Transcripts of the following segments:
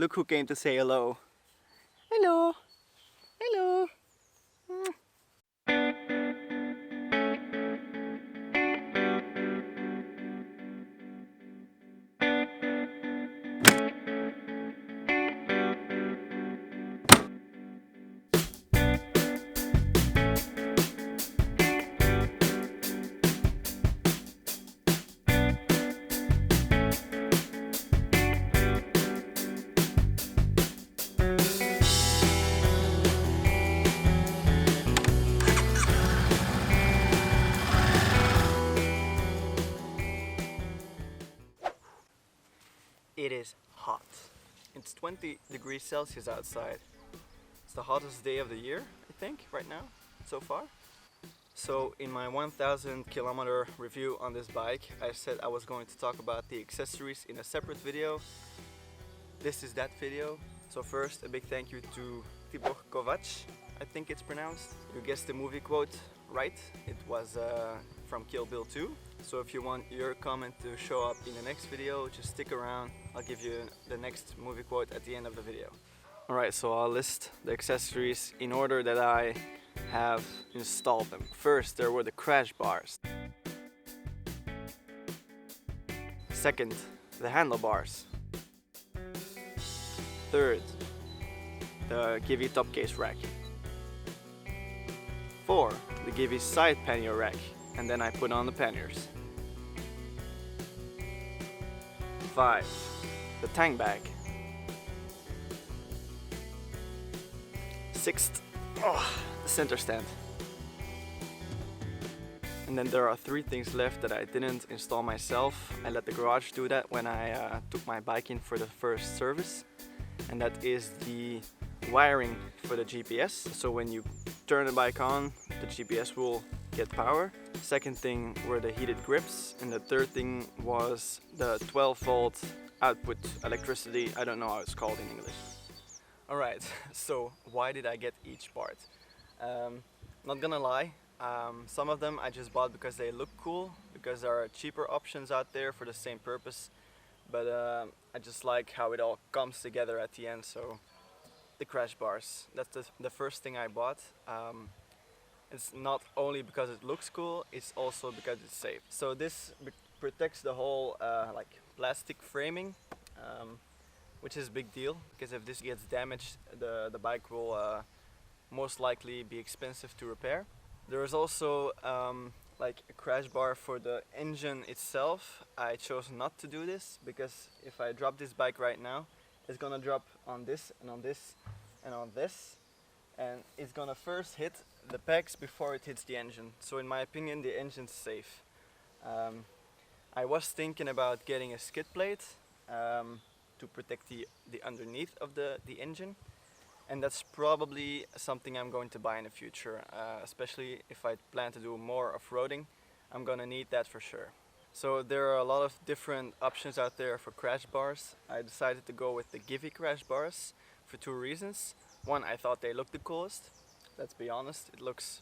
Look who came to say hello. Hello. Hello. It is hot. It's 20 degrees Celsius outside. It's the hottest day of the year, I think, right now, so far. So in my 1000 kilometer review on this bike, I said I was going to talk about the accessories in a separate video. This is that video. So first, a big thank you to Tibor Kovac, I think it's pronounced. You guessed the movie quote right. It was from Kill Bill 2. So if you want your comment to show up in the next video, just stick around. I'll give you the next movie quote at the end of the video. Alright, so I'll list the accessories in order that I have installed them. First, there were the crash bars. Second, the handlebars. Third, the Givi top case rack. 4, the Givi side pannier rack, and then I put on the panniers. 5, the tank bag. 6th, the center stand. And then there are 3 things left that I didn't install myself. I let the garage do that when I took my bike in for the first service. And that is the wiring for the GPS. So when you turn the bike on, the GPS will get power. Second thing were the heated grips, and the third thing was the 12-volt output electricity. I don't know how it's called in English. Alright, so why did I get each part? Not gonna lie, some of them I just bought because they look cool, because there are cheaper options out there for the same purpose, but I just like how it all comes together at the end. So the crash bars, that's the first thing I bought. It's not only because it looks cool, it's also because it's safe. So this protects the whole like plastic framing, which is a big deal, because if this gets damaged, the bike will most likely be expensive to repair. There is also like a crash bar for the engine itself. I chose not to do this because if I drop this bike right now, it's gonna drop on this and on this and on this, and it's gonna first hit the pegs before it hits the engine. So in my opinion, the engine's safe. I was thinking about getting a skid plate to protect the underneath of the engine, and that's probably something I'm going to buy in the future, especially if I plan to do more off-roading. I'm gonna need that for sure. So there are a lot of different options out there for crash bars. I decided to go with the Givi crash bars for 2 reasons. One, I thought they looked the coolest. Let's be honest, it looks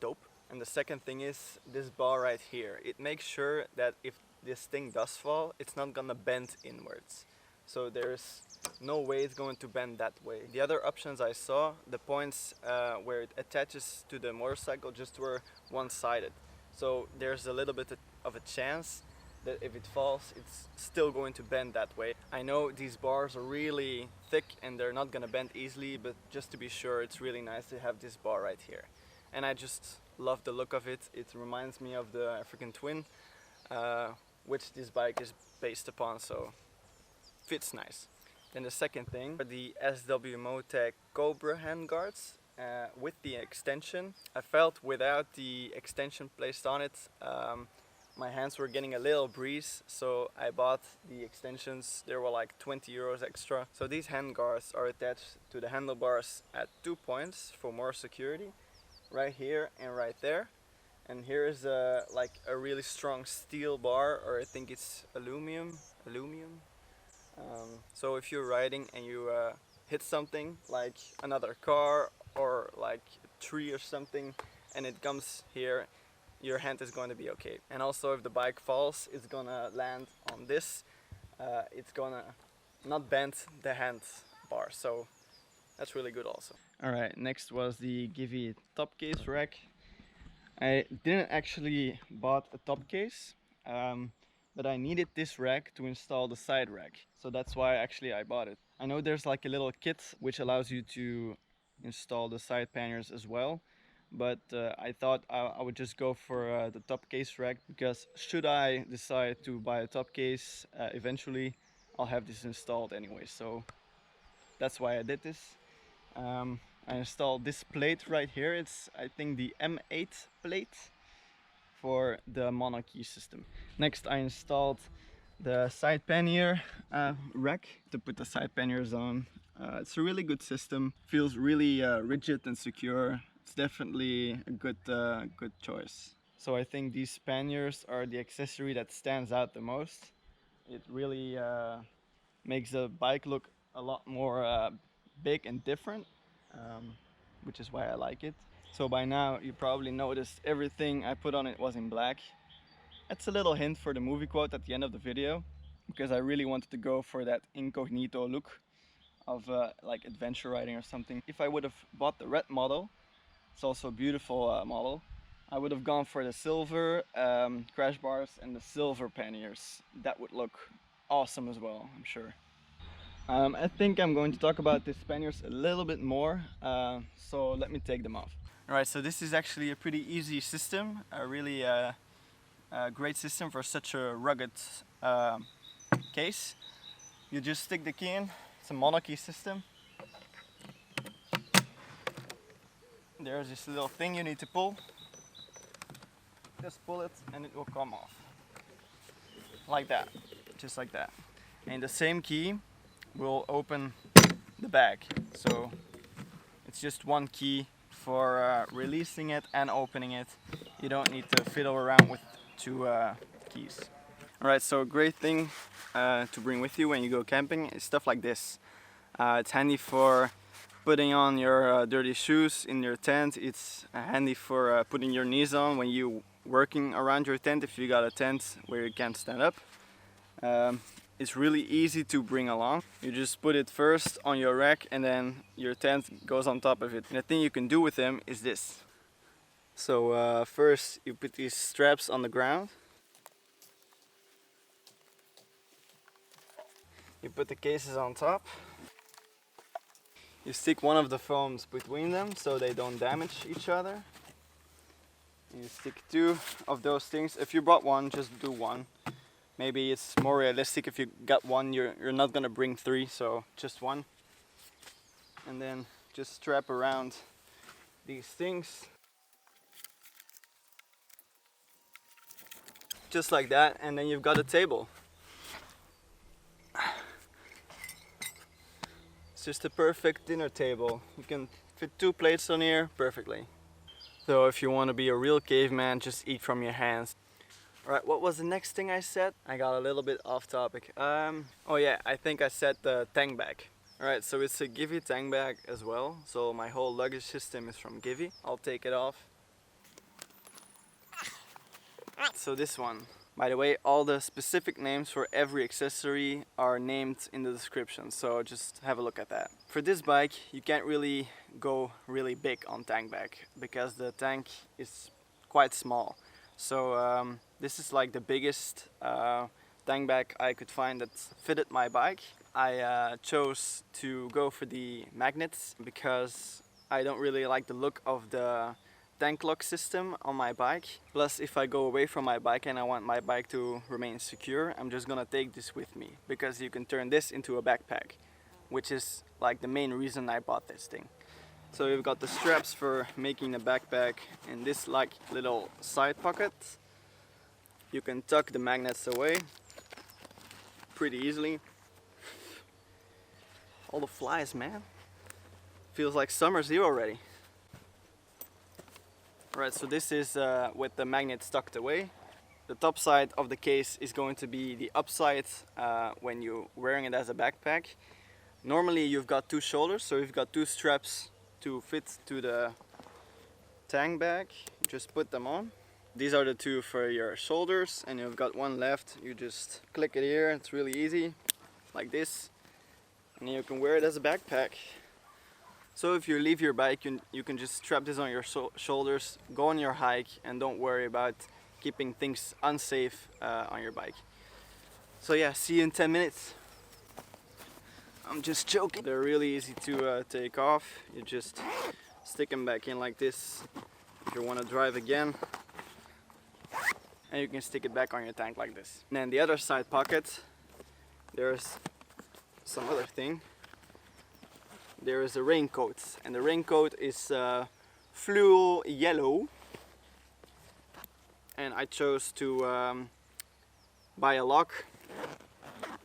dope. And the second thing is this bar right here. It makes sure that if this thing does fall, it's not gonna bend inwards. So there's no way it's going to bend that way. The other options I saw, the points where it attaches to the motorcycle just were one-sided. So there's a little bit of a chance that if it falls, it's still going to bend that way. I know these bars are really thick and they're not gonna bend easily, but just to be sure, it's really nice to have this bar right here. And I just love the look of it. It reminds me of the African Twin, which this bike is based upon, so fits nice. Then the second thing are the Sw-motech Cobra handguards with the extension. I felt without the extension placed on it, my hands were getting a little breeze, so I bought the extensions. They were like 20 euros extra. So these handguards are attached to the handlebars at 2 points for more security, right here and right there. And here is like a really strong steel bar, or I think it's aluminum. So if you're riding and you hit something like another car or like a tree or something, and it comes here, your hand is going to be okay. And also if the bike falls, it's gonna land on this. It's gonna not bent the hand bar, so that's really good also. Alright, next was the Givi top case rack. I didn't actually bought a top case, but I needed this rack to install the side rack, so that's why actually I bought it. I know there's like a little kit which allows you to install the side panniers as well, but I thought I would just go for the top case rack, because should I decide to buy a top case eventually, I'll have this installed anyway, so that's why I did this. I installed this plate right here. It's, I think, the M8 plate for the monarchy system. Next, I installed the side pannier rack to put the side panniers on. It's a really good system. Feels really rigid and secure. It's definitely a good choice. So I think these panniers are the accessory that stands out the most. It really makes the bike look a lot more big and different, which is why I like it. So by now you probably noticed everything I put on it was in black. That's a little hint for the movie quote at the end of the video, because I really wanted to go for that incognito look of like adventure riding or something. If I would have bought the red model, it's also a beautiful model, I would have gone for the silver crash bars and the silver panniers. That would look awesome as well, I'm sure. I think I'm going to talk about these panniers a little bit more, so let me take them off. Alright, so this is actually a pretty easy system, a really great system for such a rugged case. You just stick the key in, it's a monarchy system. There's this little thing you need to pull. Just pull it and it will come off. Like that, just like that. And the same key will open the bag. So it's just one key for releasing it and opening it. You don't need to fiddle around with two keys. Alright, so a great thing to bring with you when you go camping is stuff like this. It's handy for putting on your dirty shoes in your tent. It's handy for putting your knees on when you're working around your tent, if you got a tent where you can't stand up. It's really easy to bring along. You just put it first on your rack and then your tent goes on top of it. And the thing you can do with them is this. So first you put these straps on the ground. You put the cases on top. You stick one of the foams between them so they don't damage each other. You stick two of those things. If you brought one, just do one. Maybe it's more realistic if you got one, you're not gonna bring three, so just one. And then just strap around these things. Just like that, and then you've got a table. It's just a perfect dinner table. You can fit two plates on here perfectly. So if you want to be a real caveman, just eat from your hands. Alright, what was the next thing I said? I got a little bit off topic. Oh yeah, I think I said the tank bag. Alright, so it's a Givi tank bag as well. So my whole luggage system is from Givi. I'll take it off. So this one. By the way, all the specific names for every accessory are named in the description, so just have a look at that. For this bike, you can't really go really big on tank bag because the tank is quite small. So this is like the biggest tank bag I could find that fitted my bike. I chose to go for the magnets because I don't really like the look of the tank lock system on my bike. Plus, if I go away from my bike and I want my bike to remain secure, I'm just gonna take this with me, because you can turn this into a backpack, which is like the main reason I bought this thing. So you've got the straps for making a backpack in this like little side pocket. You can tuck the magnets away pretty easily. All the flies, man. Feels like summer's here already. Right, so this is with the magnets tucked away. The top side of the case is going to be the upside when you're wearing it as a backpack. Normally you've got two shoulders, so you've got two straps to fit to the tank bag. You just put them on. These are the two for your shoulders, and you've got one left. You just click it here, it's really easy, like this. and you can wear it as a backpack. So if you leave your bike, you can just strap this on your shoulders, go on your hike, and don't worry about keeping things unsafe on your bike. So yeah, see you in 10 minutes. I'm just joking. They're really easy to take off. You just stick them back in like this if you want to drive again. And you can stick it back on your tank like this. And then the other side pocket, there's some other thing. There is a raincoat, and the raincoat is fluo yellow. And I chose to buy a lock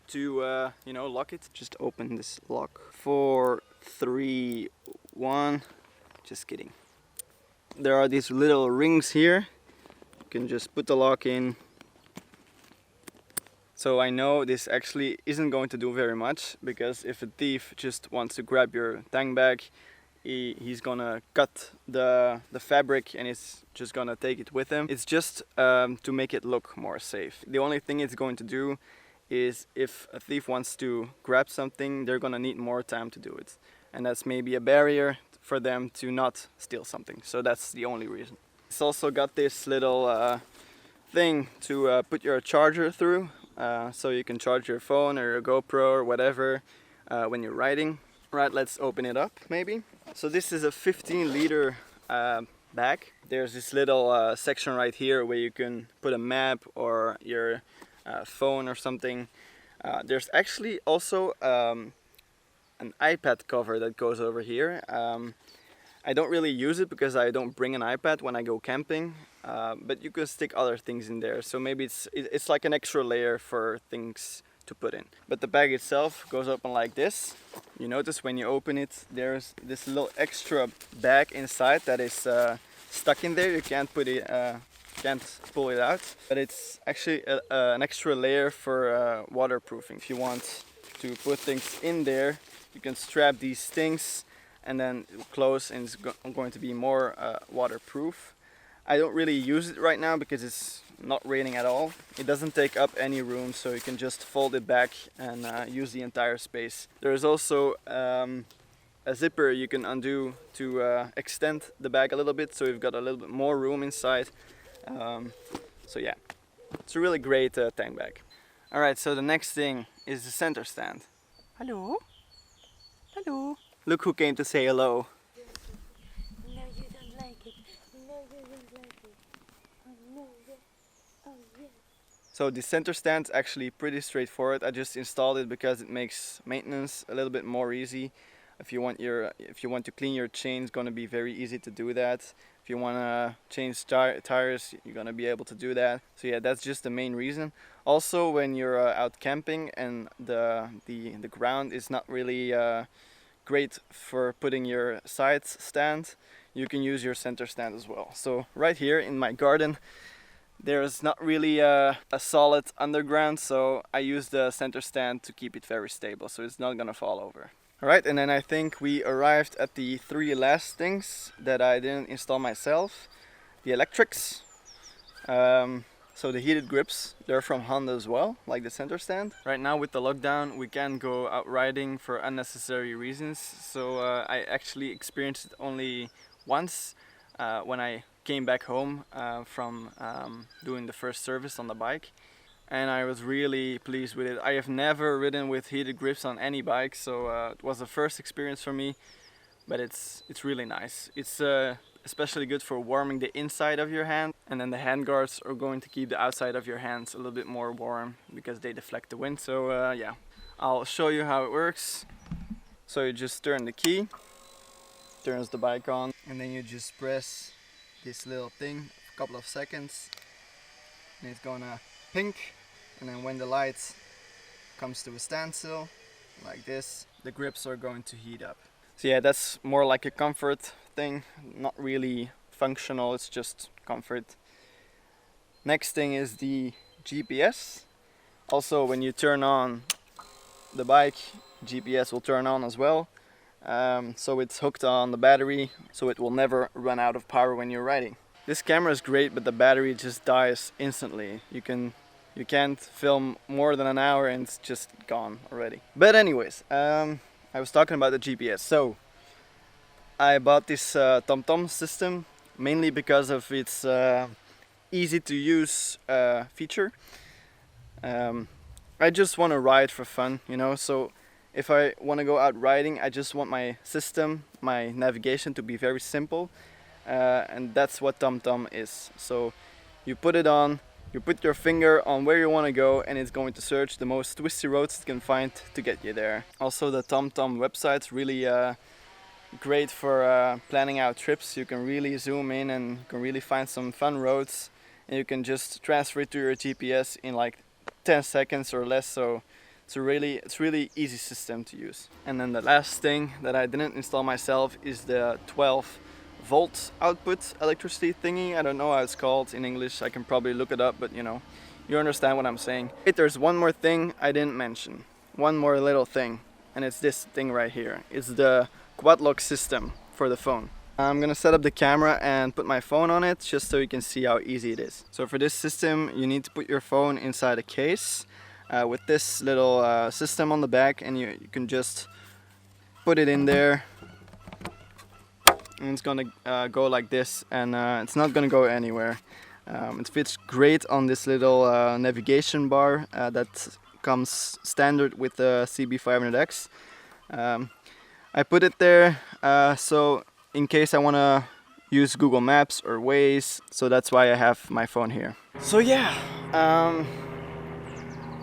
to you know, lock it. Just open this lock. 4, 3, 1. Just kidding. There are these little rings here. You can just put the lock in. So I know this actually isn't going to do very much, because if a thief just wants to grab your tank bag, he's gonna cut the fabric and it's just gonna take it with him. It's just to make it look more safe. The only thing it's going to do is, if a thief wants to grab something, they're gonna need more time to do it. And that's maybe a barrier for them to not steal something. So that's the only reason. It's also got this little thing to put your charger through. So you can charge your phone or your GoPro or whatever when you're riding. Right, let's open it up maybe. So this is a 15-liter bag. There's this little section right here where you can put a map or your phone or something. There's actually also an iPad cover that goes over here. I don't really use it because I don't bring an iPad when I go camping, but you can stick other things in there. So maybe it's like an extra layer for things to put in. But the bag itself goes open like this. You notice when you open it, there's this little extra bag inside that is stuck in there. You can't put it, can't pull it out. But it's actually an extra layer for waterproofing. If you want to put things in there, you can strap these things and then close, and it's going to be more waterproof. I don't really use it right now because it's not raining at all. It doesn't take up any room, so you can just fold it back and use the entire space. There is also a zipper you can undo to extend the bag a little bit, so you've got a little bit more room inside. So yeah, it's a really great tank bag. Alright, so the next thing is the center stand. Hello? Hello? Look who came to say hello. No, you don't like it. No, you don't like it. Oh, no, yeah. Oh, yeah. So the center stand's actually pretty straightforward. I just installed it because it makes maintenance a little bit more easy. If you want to clean your chain, it's gonna be very easy to do that. If you wanna change tires, you're gonna be able to do that. So yeah, that's just the main reason. Also, when you're out camping and the ground is not really great for putting your sides stand, you can use your center stand as well. So right here in my garden, there's not really a solid underground, so I use the center stand to keep it very stable, so it's not gonna fall over. Alright, and then I think we arrived at the 3 last things that I didn't install myself. The electrics. So the heated grips, they're from Honda as well, like the center stand. Right now with the lockdown, we can't go out riding for unnecessary reasons. So I actually experienced it only once when I came back home from doing the first service on the bike. And I was really pleased with it. I have never ridden with heated grips on any bike, so it was the first experience for me. But it's really nice. It's especially good for warming the inside of your hand, and then the hand guards are going to keep the outside of your hands a little bit more warm because they deflect the wind. So yeah, I'll show you how it works. So you just turn the key, turns the bike on, and then you just press this little thing a couple of seconds, and it's gonna pink. And then when the light comes to a standstill like this, the grips are going to heat up. So yeah, that's more like a comfort thing, not really functional, it's just comfort. Next thing is the GPS. Also, when you turn on the bike, GPS will turn on as well. So it's hooked on the battery, so it will never run out of power when you're riding. This camera is great, but the battery just dies instantly. You can you can't film more than an hour and it's just gone already. But anyways, I was talking about the GPS. So I bought this TomTom system mainly because of its easy to use feature. I just want to ride for fun, you know, so if I want to go out riding, I just want my system, my navigation to be very simple, and that's what TomTom is. So you put it on, you put your finger on where you want to go, and it's going to search the most twisty roads it can find to get you there. Also, the TomTom website's really great for planning out trips. You can really zoom in and you can really find some fun roads, and you can just transfer it to your GPS in like 10 seconds or less. So it's really easy system to use. And then the last thing that I didn't install myself is the 12-volt output electricity thingy. I don't know how it's called in English. I can probably look it up, but you know, you understand what I'm saying. There's one more thing I didn't mention. One more little thing, and it's this thing right here. It's the quad lock system for the phone. I'm gonna set up the camera and put my phone on it just so you can see how easy it is. So for this system, you need to put your phone inside a case with this little system on the back, and you can just put it in there, and it's gonna go like this, and it's not gonna go anywhere. It fits great on this little navigation bar that comes standard with the CB500X. I put it there so in case I want to use Google Maps or Waze, so that's why I have my phone here. So yeah,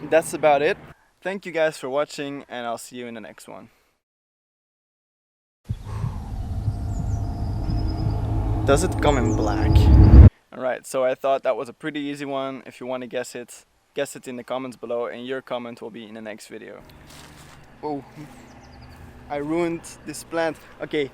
that's about it. Thank you guys for watching, and I'll see you in the next one. Does it come in black? Alright, so I thought that was a pretty easy one. If you want to guess it in the comments below, and your comment will be in the next video. Oh, I ruined this plant. Okay,